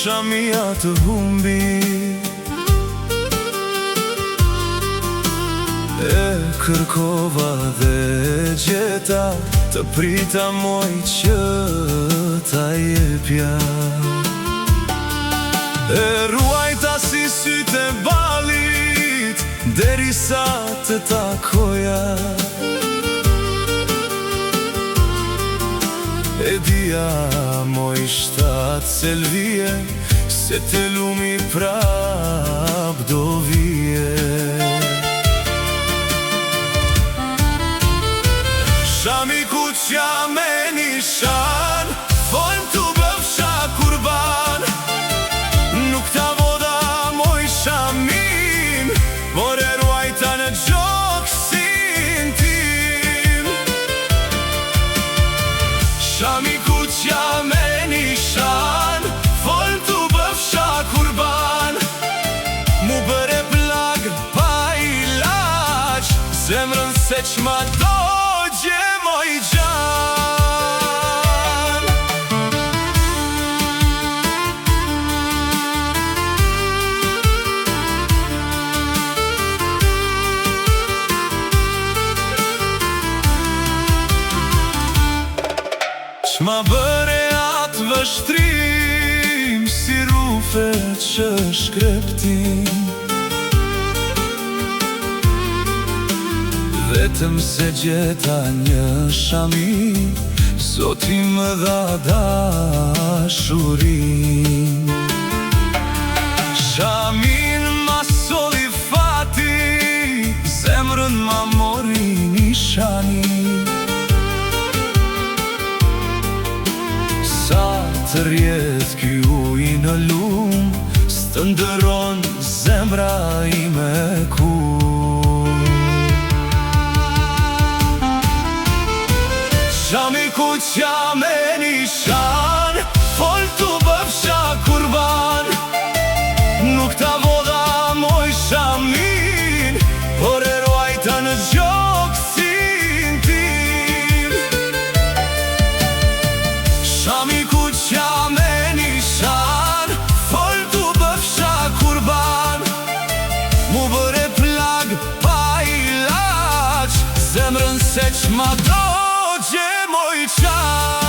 shamia të humbi. E kërkova dhe gjeta, të prita moj që ta jepja. E ruajta si sytë e balit, derisa të takoja. E dia moj shtatë selvije, se të lumi prap do vije. Shami kuqja me nishan, folm të bëfsha kurban. Nuk ta voda moj shamin, por e ruajta në gjoksin tim. Shami kuqja me nishan, folm të bëfsha kurban. Mu bëre plag pa ilaq, zemrën se qma dogje moj gjan. Qma bëre atë vështrim, si rufe që shkreptin. Vetëm se gjeta një shami, Zoti më dha dashurin. Shamin ma solli fati, zemrën ma mori nishani. Sa të rjet ky uj në lum, s'të ndëron zemra ime kur. Shami kuqja me nishan, fol të bëfsha kurban. Nuk ta voda moj shamin, por e ruajta në gjoksin tim. Shami kuqja me nishan, fol të bëfsha kurban. Mu bëre plag pa ilaq, zemrën se qma dogje moj qan.